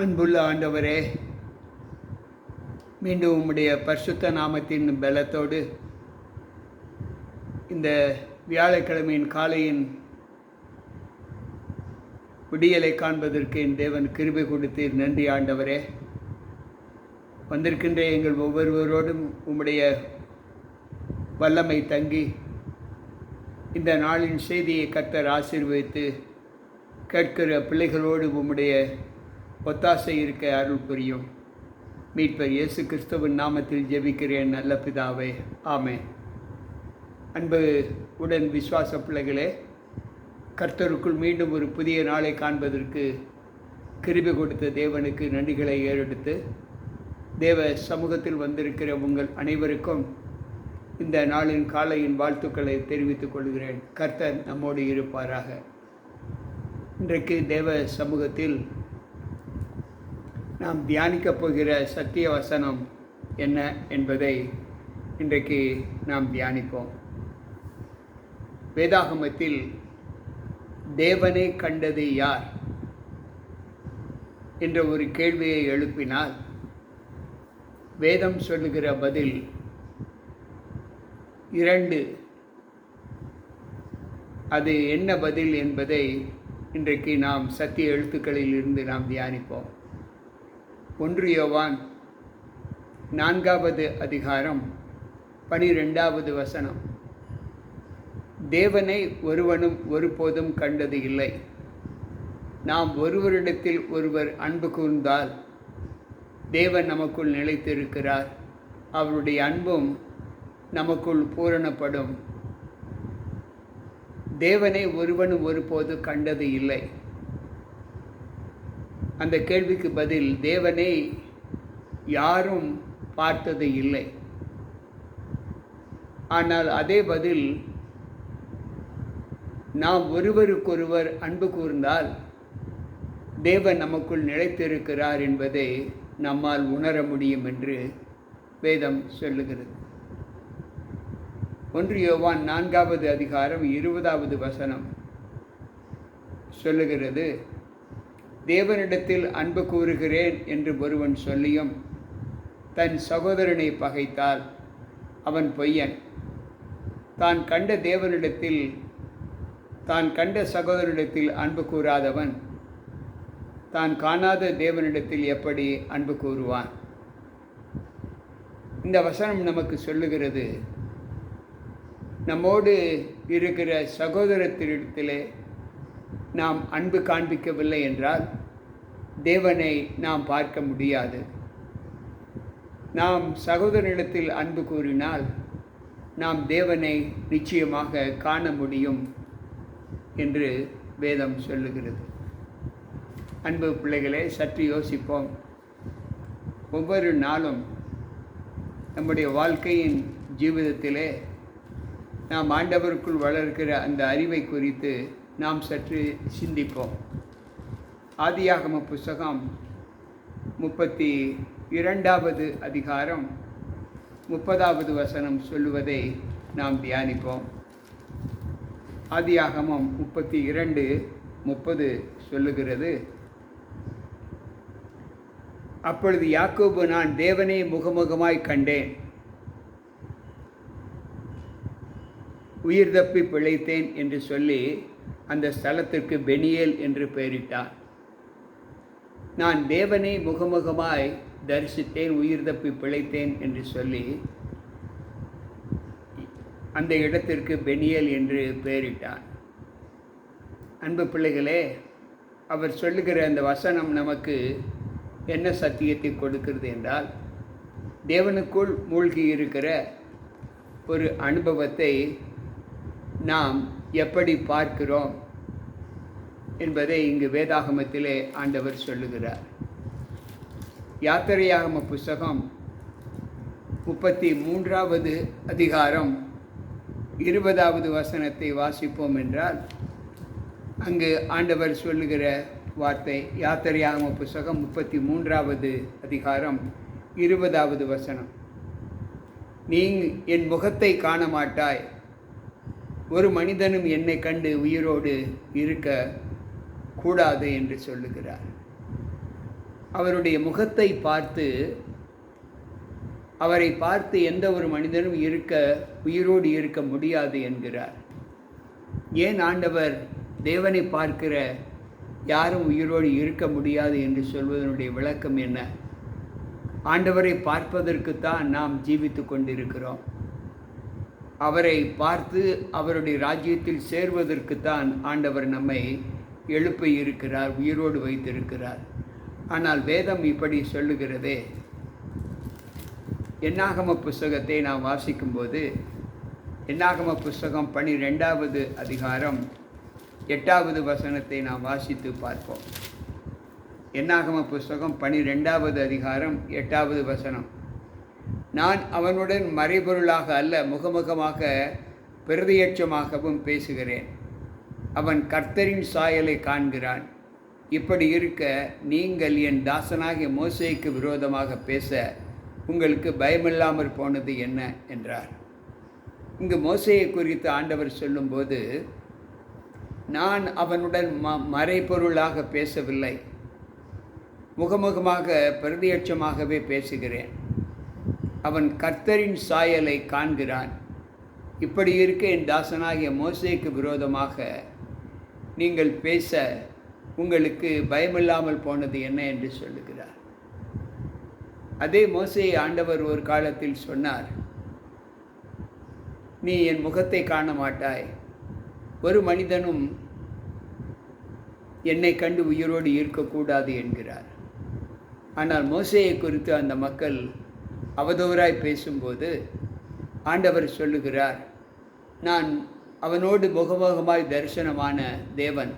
அன்புள்ள ஆண்டவரே, மீண்டும் உம்முடைய பரிசுத்த நாமத்தின் பலத்தோடு இந்த வியாழக்கிழமையின் காலையின் விடியலை காண்பதற்கு என் தேவன் கிருபை கொடுத்தீர். நன்றி ஆண்டவரே. வந்திருக்கின்ற எங்கள் ஒவ்வொருவரோடும் உம்முடைய வல்லமை தங்கி இந்த நாளின் செய்தியை கர்த்தர் ஆசீர்வதித்து கேட்கிற பிள்ளைகளோடு உம்முடைய ஒத்தாசை இருக்க அருள் புரியும். மீட்பர் இயேசு கிறிஸ்துவின் நாமத்தில் ஜெபிக்கிறேன் நல்ல பிதாவே, ஆமென். அன்பு உடன் விசுவாச பிள்ளைகளே, கர்த்தருக்குள் மீண்டும் ஒரு புதிய நாளை காண்பதற்கு கிருபை கொடுத்த தேவனுக்கு நன்றிகளை ஏறெடுத்து தேவ சமூகத்தில் வந்திருக்கிற உங்கள் அனைவருக்கும் இந்த நாளின் காலையின் வாழ்த்துக்களை தெரிவித்துக் கொள்கிறேன். கர்த்தர் நம்மோடு இருப்பாராக. இன்றைக்கு தேவ சமூகத்தில் நாம் தியானிக்கப் போகிற சத்திய வசனம் என்ன என்பதை இன்றைக்கு நாம் தியானிப்போம். வேதாகமத்தில் தேவனை கண்டது யார் என்ற ஒரு கேள்வியை எழுப்பினால் வேதம் சொல்லுகிற பதில் 2. அது என்ன பதில் என்பதை இன்றைக்கு நாம் சத்திய எழுத்துக்களில் இருந்து நாம் தியானிப்போம். 1 யோவான் 4வது அதிகாரம் 12வது வசனம். தேவனை ஒருவனும் ஒருபோதும் கண்டது இல்லை. நாம் ஒருவரிடத்தில் ஒருவர் அன்பு கூர்ந்தால் தேவன் நமக்குள் நிலைத்திருக்கிறார், அவருடைய அன்பும் நமக்குள் பூரணப்படும். தேவனை ஒருவனும் ஒருபோது கண்டது இல்லை. அந்த கேள்விக்கு பதில், தேவனை யாரும் பார்த்தது இல்லை. ஆனால் அதே பதில், நாம் ஒருவருக்கொருவர் அன்பு கூர்ந்தால் தேவன் நமக்குள் நிலைத்திருக்கிறார் என்பதை நம்மால் உணர முடியும் என்று வேதம் சொல்லுகிறது. 1 யோவான் 4வது அதிகாரம் 20வது வசனம் சொல்லுகிறது, தேவனிடத்தில் அன்பு கூறுகிறேன் என்று ஒருவன் சொல்லியும் தன் சகோதரனை பகைத்தால் அவன் பொய்யன். தான் கண்ட சகோதரனிடத்தில் அன்பு கூறாதவன் தான் காணாத தேவனிடத்தில் எப்படி அன்பு கூறுவான்? இந்த வசனம் நமக்கு சொல்லுகிறது, நம்மோடு இருக்கிற சகோதரத்தினிடத்திலே நாம் அன்பு காண்பிக்கவில்லை என்றால் தேவனை நாம் பார்க்க முடியாது. நாம் சகோதரனிடத்தில் அன்பு கூறினால் நாம் தேவனை நிச்சயமாக காண முடியும் என்று வேதம் சொல்லுகிறது. அன்பு பிள்ளைகளே, சற்று யோசிப்போம். ஒவ்வொரு நாளும் நம்முடைய வாழ்க்கையின் ஜீவிதத்திலே நாம் ஆண்டவருக்குள் வளர்க்கிற அந்த அறிவை குறித்து நாம் சற்று சிந்திப்போம். ஆதியாகம புஸ்தகம் 32வது அதிகாரம் 30வது வசனம் சொல்லுவதை நாம் தியானிப்போம். ஆதியாகமம் 32:30 சொல்லுகிறது, அப்பொழுது யாக்கோபு, நான் தேவனை முகமுகமாய் கண்டேன், உயிர் தப்பி பிழைத்தேன் என்று சொல்லி அந்த ஸ்தலத்திற்கு பெனியேல் என்று பெயரிட்டார். நான் தேவனை முகமுகமாய் தரிசித்தேன், உயிர் தப்பி பிழைத்தேன் என்று சொல்லி அந்த இடத்திற்கு பெனியேல் என்று பெயரிட்டார். அன்பு பிள்ளைகளே, அவர் சொல்லுகிற அந்த வசனம் நமக்கு என்ன சத்தியத்தை கொடுக்கிறது என்றால், தேவனுக்குள் மூழ்கி இருக்கிற ஒரு அனுபவத்தை நாம் எப்படி பார்க்கிறோம் என்பதை இங்கு வேதாகமத்திலே ஆண்டவர் சொல்லுகிறார். யாத்திரையாகம புஸ்தகம் 33வது அதிகாரம் 20வது வசனத்தை வாசிப்போம் என்றால், அங்கு ஆண்டவர் சொல்லுகிற வார்த்தை, யாத்திரையாகம புஸ்தகம் 33வது அதிகாரம் 20வது வசனம், நீ என் முகத்தை காண மாட்டாய், ஒரு மனிதனும் என்னை கண்டு உயிரோடு இருக்க கூடாது என்று சொல்லுகிறார். அவருடைய முகத்தை பார்த்து, அவரை பார்த்து எந்த ஒரு மனிதனும் உயிரோடு இருக்க முடியாது என்கிறார். ஏன் ஆண்டவர் தேவனை பார்க்கிற யாரும் உயிரோடு இருக்க முடியாது என்று சொல்வதனுடைய விளக்கம் என்ன? ஆண்டவரை பார்ப்பதற்குத்தான் நாம் ஜீவித்து கொண்டிருக்கிறோம். அவரை பார்த்து அவருடைய ராஜ்யத்தில் சேர்வதற்குத்தான் ஆண்டவர் நம்மை எழுப்பி இருக்கிறார், உயிரோடு வைத்திருக்கிறார். ஆனால் வேதம் இப்படி சொல்லுகிறதே. என்னாகம புஸ்தகத்தை நாம் வாசிக்கும்போது, என்னாகம புஸ்தகம் 12வது அதிகாரம் 8வது வசனத்தை நாம் வாசித்து பார்ப்போம். என்னாகம புஸ்தகம் 12வது அதிகாரம் 8வது வசனம். நான் அவனுடன் மறைபொருளாக அல்ல, முகமுகமாக பிரதியட்சமாகவும் பேசுகிறேன். அவன் கர்த்தரின் சாயலை காண்கிறான். இப்படி இருக்க நீங்கள் என் தாசனாகிய மோசேக்கு விரோதமாக பேச உங்களுக்கு பயமில்லாமற் போனது என்ன என்றார். இங்கு மோசேயை குறித்து ஆண்டவர் சொல்லும்போது, நான் அவனுடன் மறைபொருளாக பேசவில்லை, முகமுகமாக பிரதியட்சமாகவே பேசுகிறேன். அவன் கர்த்தரின் சாயலை காண்கிறான். இப்படி இருக்க என் தாசனாகிய மோசேக்கு விரோதமாக நீங்கள் பேச உங்களுக்கு பயமில்லாமல் போனது என்ன என்று சொல்லுகிறார். அதே மோசேயை ஆண்டவர் ஒரு காலத்தில் சொன்னார், நீ என் முகத்தை காண மாட்டாய், ஒரு மனிதனும் என்னை கண்டு உயிரோடு இருக்கக்கூடாது என்கிறார். ஆனால் மோசேயை குறித்து அந்த மக்கள் அவதூறாய் பேசும்போது ஆண்டவர் சொல்லுகிறார், நான் அவனோடு முகமுகமாய் தரிசனமான தேவன்,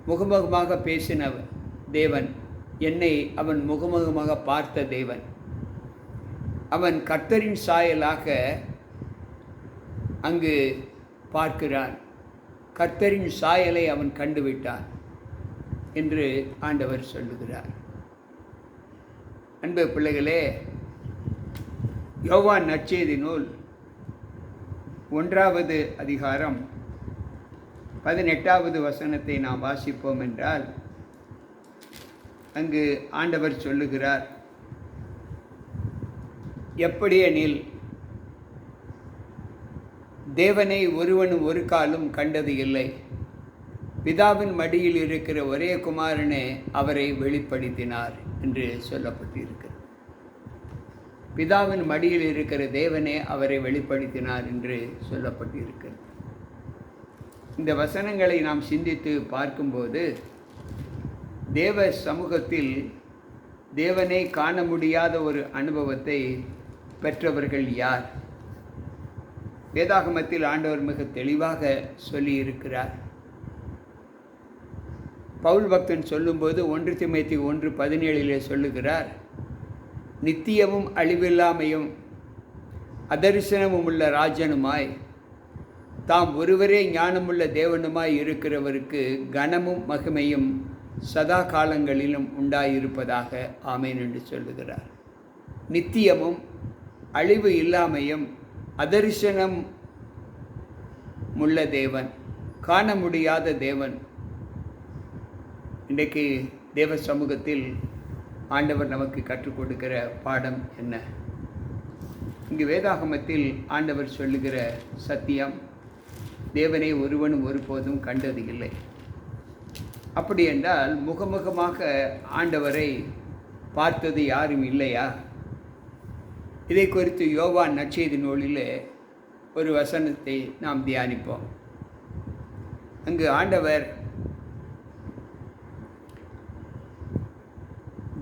முகமுகமாக பேசின தேவன், என்னை அவன் முகமுகமாக பார்த்த தேவன். அவன் கர்த்தரின் சாயலாக அங்கு பார்க்கிறான், கர்த்தரின் சாயலை அவன் கண்டுவிட்டான் என்று ஆண்டவர் சொல்லுகிறார். அன்பு பிள்ளைகளே, யோவான் நற்செய்தி நூல் 1வது அதிகாரம் 18வது வசனத்தை நாம் வாசிப்போம் என்றால், அங்கு ஆண்டவர் சொல்லுகிறார், எப்படியெனில் தேவனை ஒருவனும் ஒரு காலும் கண்டது இல்லை, பிதாவின் மடியில் இருக்கிற ஒரே குமாரனே அவரை வெளிப்படுத்தினார் என்று சொல்லப்பட்டிருக்கிறது. பிதாவின் மடியில் இருக்கிற தேவனே அவரை வெளிப்படுத்தினார் என்று சொல்லப்பட்டிருக்கிறது. இந்த வசனங்களை நாம் சிந்தித்து பார்க்கும்போது, தேவ சமூகத்தில் தேவனை காண முடியாத ஒரு அனுபவத்தை பெற்றவர்கள் யார்? வேதாகமத்தில் ஆண்டவர் மிக தெளிவாக சொல்லியிருக்கிறார். பவுல் பக்தன் சொல்லும்போது 1 தீமோத்தேயு 1:17 சொல்லுகிறார், நித்தியமும் அழிவில்லாமையும் அதரிசனமும் உள்ள ராஜனுமாய் தாம் ஒருவரே ஞானமுள்ள தேவனுமாய் இருக்கிறவருக்கு கனமும் மகிமையும் சதா காலங்களிலும் உண்டாயிருப்பதாக ஆமென் என்று சொல்லுகிறார். நித்தியமும் அழிவு இல்லாமையும் அதரிசனம் உள்ள தேவன், காண முடியாத தேவன். இன்றைக்கு தேவ சமூகத்தில் ஆண்டவர் நமக்கு கற்றுக் கொடுக்கிற பாடம் என்ன? இங்கு வேதாகமத்தில் ஆண்டவர் சொல்லுகிற சத்தியம், தேவனை ஒருவனும் ஒருபோதும் கண்டது இல்லை. அப்படி என்றால் முகமுகமாக ஆண்டவரை பார்த்தது யாரும் இல்லையா? இதை குறித்து யோவான் நற்செய்தி நூலிலே ஒரு வசனத்தை நாம் தியானிப்போம். அங்கு ஆண்டவர்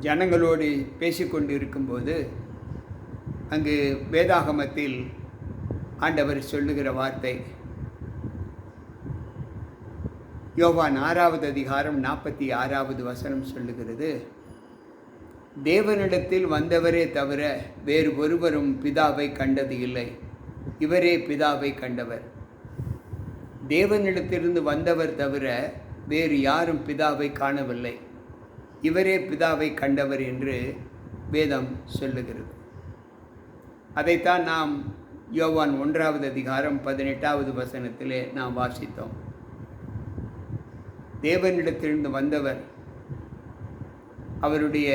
ஜனங்களோடு பேசிக்கொண்டு இருக்கும்போது, அங்கு வேதாகமத்தில் ஆண்டவர் சொல்லுகிற வார்த்தை, யோவான் 6வது அதிகாரம் 46வது வசனம் சொல்லுகிறது, தேவனிடத்தில் வந்தவரே தவிர வேறு ஒருவரும் பிதாவை கண்டது இல்லை, இவரே பிதாவை கண்டவர். தேவனிடத்திலிருந்து வந்தவர் தவிர வேறு யாரும் பிதாவை காணவில்லை, இவரே பிதாவை கண்டவர் என்று வேதம் சொல்லுகிறது. அதைத்தான் நாம் யோவான் 1வது அதிகாரம் 18வது வசனத்திலே நாம் வாசித்தோம். தேவனிடத்திலிருந்து வந்தவர் அவருடைய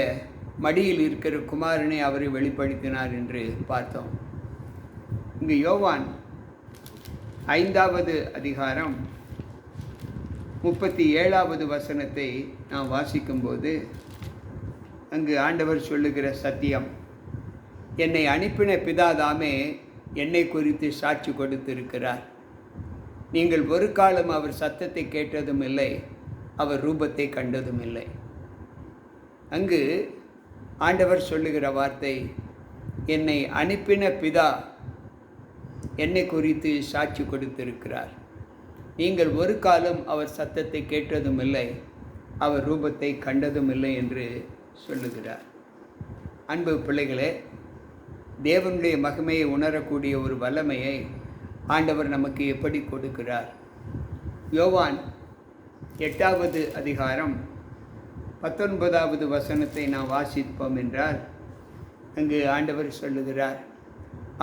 மடியில் இருக்கிற குமாரனை அவரை வெளிப்படுத்தினார் என்று பார்த்தோம். இங்கு யோவான் 5வது அதிகாரம் 37வது வசனத்தை நாம் வாசிக்கும்போது அங்கு ஆண்டவர் சொல்லுகிற சத்தியம், என்னை அனுப்பின பிதாதாமே என்னை குறித்து சாட்சி கொடுத்திருக்கிறார். நீங்கள் ஒரு காலம் அவர் சத்தத்தை கேட்டதும் இல்லை, அவர் ரூபத்தை கண்டதும் இல்லை. அங்கு ஆண்டவர் சொல்லுகிற வார்த்தை, என்னை அனுப்பின பிதா என்னை குறித்து சாட்சி கொடுத்திருக்கிறார். நீங்கள் ஒரு காலம் அவர் சத்தத்தை கேட்டதும் இல்லை, அவர் ரூபத்தை கண்டதும் இல்லை என்று சொல்லுகிறார். அன்பு பிள்ளைகளே, தேவனுடைய மகிமையை உணரக்கூடிய ஒரு வல்லமையை ஆண்டவர் நமக்கு எப்படி கொடுக்கிறார்? யோவான் 8வது அதிகாரம் 19வது வசனத்தை நாம் வாசிப்போம் என்றால் அங்கு ஆண்டவர் சொல்லுகிறார்,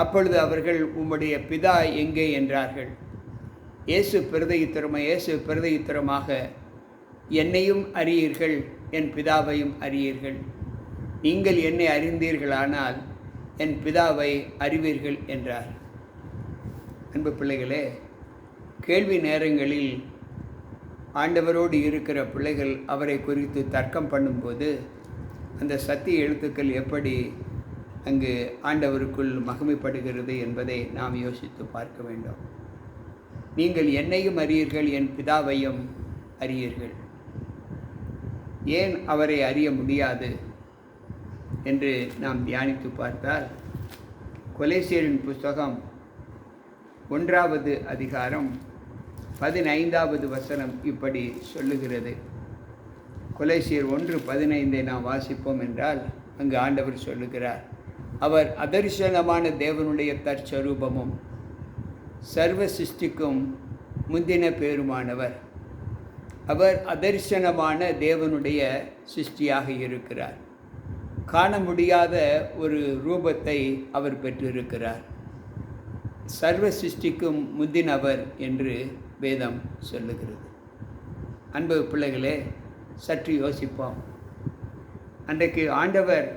அப்பொழுது அவர்கள் உம்முடைய பிதா எங்கே என்றார்கள். இயேசு பிரதியுத்தரமாக என்னையும் அறியீர்கள், என் பிதாவையும் அறியீர்கள். நீங்கள் என்னை அறிந்தீர்களானால் என் பிதாவை அறிவீர்கள் என்றார். அன்பு பிள்ளைகளே, கேள்வி நேரங்களில் ஆண்டவரோடு இருக்கிற பிள்ளைகள் அவரை குறித்து தர்க்கம் பண்ணும்போது அந்த சத்திய எழுத்துக்கள் எப்படி அங்கு ஆண்டவருக்குள் மகிமைப்படுகிறது என்பதை நாம் யோசித்து பார்க்க வேண்டும். நீங்கள் என்னையும் அறியீர்கள், என் பிதாவையும் அறியீர்கள். ஏன் அவரை அறிய முடியாது என்று நாம் தியானித்து பார்த்தால், கொலேசியரின் புஸ்தகம் 1வது அதிகாரம் 15வது வசனம் இப்படி சொல்லுகிறது. கொலேசியர் 1:15 நாம் வாசிப்போம் என்றால் அங்கு ஆண்டவர் சொல்லுகிறார், அவர் அதர்சனமான தேவனுடைய தற்சரூபமும் சர்வ சிருஷ்டிக்கும் முந்தின பேருமானவர். அவர் அதர்சனமான தேவனுடைய சிருஷ்டியாக இருக்கிறார். காண முடியாத ஒரு ரூபத்தை அவர் பெற்றிருக்கிறார். சர்வ சிருஷ்டிக்கும் முந்தினவர் என்று வேதம் சொல்லுகிறது. அன்பு பிள்ளைகளே, சற்று யோசிப்போம். அன்றைக்கு ஆண்டவர்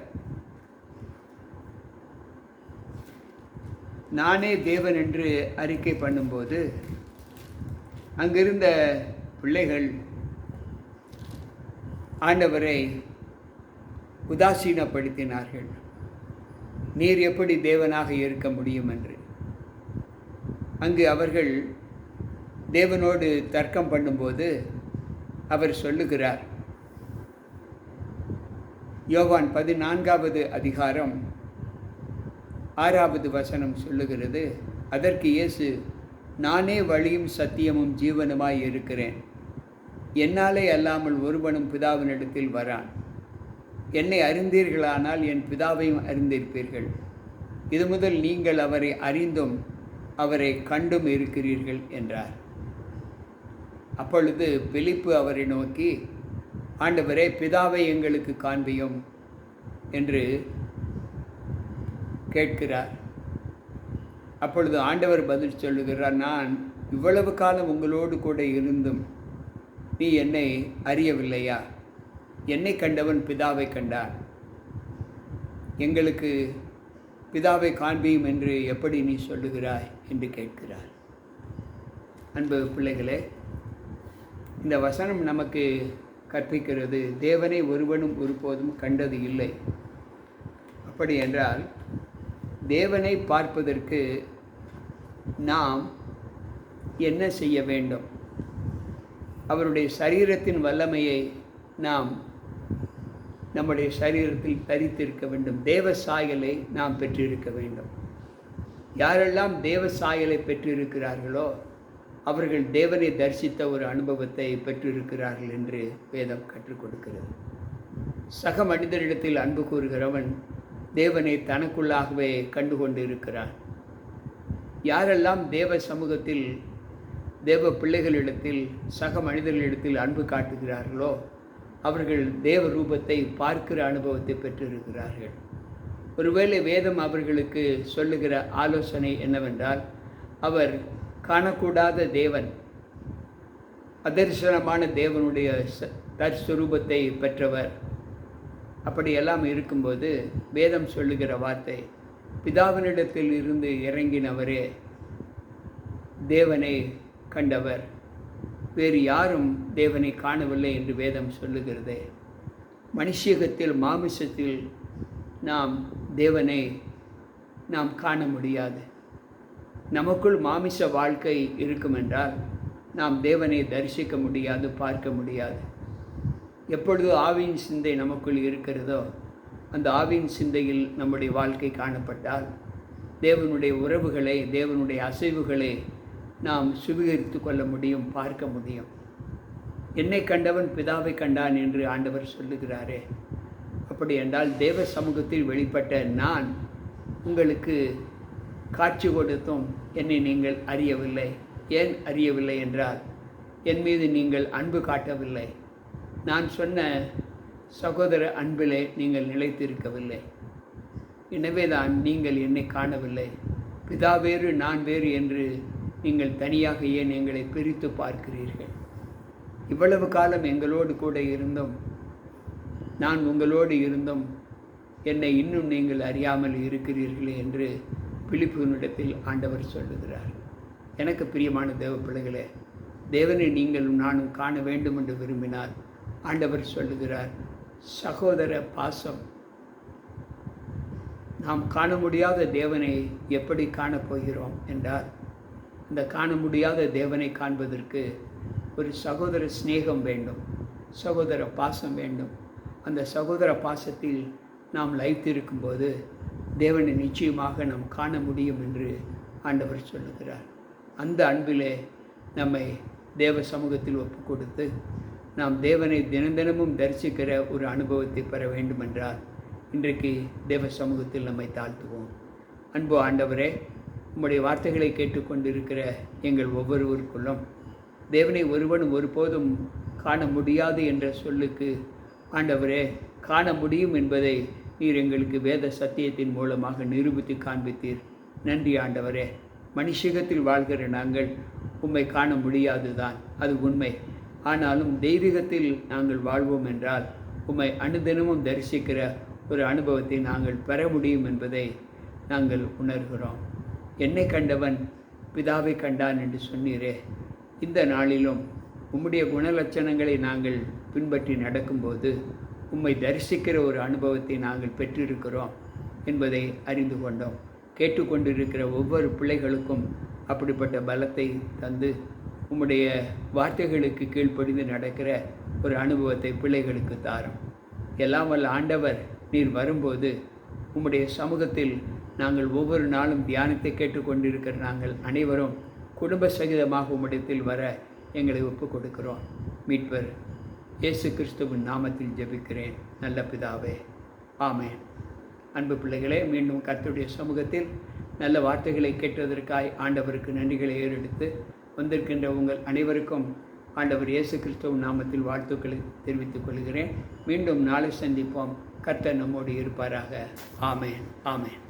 நானே தேவன் என்று அறிக்கை பண்ணும்போது அங்கிருந்த பிள்ளைகள் ஆண்டவரை உதாசீனப்படுத்தினார்கள். நீர் எப்படி தேவனாக இருக்க முடியும் என்று. அங்கு அவர்கள் தேவனோடு தர்க்கம் பண்ணும்போது அவர் சொல்லுகிறார், யோவான் 14வது அதிகாரம் 6வது வசனம் சொல்லுகிறது, அதற்கு இயேசு, நானே வழியும் சத்தியமும் ஜீவனுமாய் இருக்கிறேன். என்னாலே அல்லாமல் ஒருவனும் பிதாவினிடத்தில் வரான். என்னை அறிந்தீர்களானால் என் பிதாவையும் அறிந்திருப்பீர்கள். இது முதல் நீங்கள் அவரை அறிந்தும் அவரை கண்டும் இருக்கிறீர்கள் என்றார். அப்பொழுது பிலிப்பு அவரை நோக்கி, ஆண்டவரே, பிதாவை எங்களுக்கு காண்பியும் என்று கேட்கிறார். அப்பொழுது ஆண்டவர் பதில் சொல்லுகிறார், நான் இவ்வளவு காலம் உங்களோடு கூட இருந்தும் நீ என்னை அறியவில்லையா? என்னை கண்டவன் பிதாவை கண்டான். எங்களுக்கு பிதாவை காண்பியும் என்று எப்படி நீ சொல்லுகிறாய் என்று கேட்கிறார். அன்பு பிள்ளைகளே, இந்த வசனம் நமக்கு கற்பிக்கிறது, தேவனை ஒருவனும் ஒருபோதும் கண்டது இல்லை. அப்படி என்றால் தேவனை பார்ப்பதற்கு நாம் என்ன செய்ய வேண்டும்? அவருடைய சரீரத்தின் வல்லமையை நாம் நம்முடைய சரீரத்தில் தரித்திருக்க வேண்டும். தேவ சாயலை நாம் பெற்றிருக்க வேண்டும். யாரெல்லாம் தேவ சாயலை பெற்றிருக்கிறார்களோ அவர்கள் தேவனை தரிசித்த ஒரு அனுபவத்தை பெற்றிருக்கிறார்கள் என்று வேதம் கற்றுக் கொடுக்கிறது. சக மனிதரிடத்தில் அன்பு கூறுகிறவன் தேவனை தனக்குள்ளாகவே கண்டுகொண்டு இருக்கிறான். யாரெல்லாம் தேவ சமூகத்தில் தேவ பிள்ளைகளிடத்தில் சக மனிதர்களிடத்தில் அன்பு காட்டுகிறார்களோ அவர்கள் தேவ ரூபத்தை பார்க்கிற அனுபவத்தை பெற்றிருக்கிறார்கள். ஒருவேளை வேதம் அவர்களுக்கு சொல்லுகிற ஆலோசனை என்னவென்றால், அவர் காணக்கூடாத தேவன், அதர்சனமான தேவனுடைய தற்ஸ்வரூபத்தை பெற்றவர். அப்படியெல்லாம் இருக்கும்போது வேதம் சொல்லுகிற வார்த்தை, பிதாவினிடத்தில் இருந்து இறங்கினவரே தேவனை கண்டவர், வேறு யாரும் தேவனை காணவில்லை என்று வேதம் சொல்லுகிறதே. மனுஷீகத்தில் மாமிசத்தில் நாம் தேவனை நாம் காண முடியாது. நமக்குள் மாமிச வாழ்க்கை இருக்குமென்றால் நாம் தேவனை தரிசிக்க முடியாது, பார்க்க முடியாது. எப்பொழுது ஆவியின் சிந்தை நமக்குள் இருக்கிறதோ அந்த ஆவியின் சிந்தையில் நம்முடைய வாழ்க்கை காணப்பட்டால் தேவனுடைய உறவுகளை, தேவனுடைய அசைவுகளை நாம் சுவீகரித்து கொள்ள முடியும், பார்க்க முடியும். என்னை கண்டவன் பிதாவை கண்டான் என்று ஆண்டவர் சொல்லுகிறாரே. அப்படி என்றால் தேவ சமூகத்தில் வெளிப்பட்ட நான் உங்களுக்கு காட்சி கொடுத்தும் என்னை நீங்கள் அறியவில்லை. ஏன் அறியவில்லை என்றால் என் மீது நீங்கள் அன்பு காட்டவில்லை. நான் சொன்ன சகோதர அன்பிலே நீங்கள் நிலைத்திருக்கவில்லை. எனவேதான் நீங்கள் என்னை காணவில்லை. பிதா வேறு நான் வேறு என்று நீங்கள் தனியாக ஏன் எங்களை பிரித்து பார்க்கிறீர்கள்? இவ்வளவு காலம் எங்களோடு கூட இருந்தும், நான் உங்களோடு இருந்தும் என்னை இன்னும் நீங்கள் அறியாமல் இருக்கிறீர்களே என்று பிலிப்பினிடத்தில் ஆண்டவர் சொல்லுகிறார். எனக்கு பிரியமான தேவ பிள்ளைகளே, தேவனை நீங்களும் நானும் காண வேண்டும் என்று விரும்பினால் ஆண்டவர் சொல்லுகிறார், சகோதர பாசம். நாம் காண முடியாத தேவனை எப்படி காணப்போகிறோம் என்றால், இந்த காண முடியாத தேவனை காண்பதற்கு ஒரு சகோதர சிநேகம் வேண்டும், சகோதர பாசம் வேண்டும். அந்த சகோதர பாசத்தில் நாம் லயித்திருக்கும்போது தேவனை நிச்சயமாக நாம் காண முடியும் என்று ஆண்டவர் சொல்லுகிறார். அந்த அன்பிலே நம்மை தேவ சமூகத்தில் ஒப்பு கொடுத்து நாம் தேவனை தினமும் தரிசிக்கிற ஒரு அனுபவத்தை பெற வேண்டுமென்றால் இன்றைக்கு தேவ சமூகத்தில் நம்மை தாழ்த்துவோம். அன்பு ஆண்டவரே, உம்முடைய வார்த்தைகளை கேட்டுக்கொண்டிருக்கிற எங்கள் ஒவ்வொருவருக்குள்ளும் தேவனை ஒருவனும் ஒருபோதும் காண முடியாது என்ற சொல்லுக்கு ஆண்டவரே காண முடியும் என்பதை நீர் எங்களுக்கு வேத சத்தியத்தின் மூலமாக நிரூபித்து காண்பித்தீர். நன்றி ஆண்டவரே. மனுஷகத்தில் வாழ்கிற நாங்கள் உம்மை காண முடியாது தான், அது உண்மை. ஆனாலும் தெய்வீகத்தில் நாங்கள் வாழ்வோம் என்றால் உம்மை அனுதினமும் தரிசிக்கிற ஒரு அனுபவத்தை நாங்கள் பெற முடியும் என்பதை நாங்கள் உணர்கிறோம். என்னை கண்டவன் பிதாவை கண்டான் என்று சொன்னீரே. இந்த நாளிலும் உம்முடைய குணலட்சணங்களை நாங்கள் பின்பற்றி நடக்கும்போது உம்மை தரிசிக்கிற ஒரு அனுபவத்தை நாங்கள் பெற்றிருக்கிறோம் என்பதை அறிந்து கொண்டோம். கேட்டுக்கொண்டிருக்கிற ஒவ்வொரு பிள்ளைகளுக்கும் அப்படிப்பட்ட பலத்தை தந்து உம்முடைய வார்த்தைகளுக்கு கீழ்ப்படிந்து நடக்கிற ஒரு அனுபவத்தை பிள்ளைகளுக்கு தாரும். எல்லாம் வல்ல ஆண்டவர் நீர் வரும்போது உம்முடைய சமூகத்தில் நாங்கள் ஒவ்வொரு நாளும் தியானத்தை கேட்டுக்கொண்டிருக்கிற நாங்கள் அனைவரும் குடும்ப சகிதமாக உம்மிடத்தில் வர எங்களை ஒப்புக் கொடுக்கிறோம். மீட்பர் இயேசு கிறிஸ்துவின் நாமத்தில் ஜெபிக்கிறேன் நல்ல பிதாவே, ஆமென். அன்பு பிள்ளைகளே, மீண்டும் கர்த்தருடைய சமூகத்தில் நல்ல வார்த்தைகளை கேட்டதற்காய் ஆண்டவருக்கு நன்றிகளை ஏறெடுத்து வந்திருக்கின்ற உங்கள் அனைவருக்கும் ஆண்டவர் இயேசு கிறிஸ்துவின் நாமத்தில் வாழ்த்துக்களை தெரிவித்துக் கொள்கிறேன். மீண்டும் நாளை சந்திப்போம். கர்த்தர் நம்மோடு இருப்பாராக. ஆமென், ஆமென்.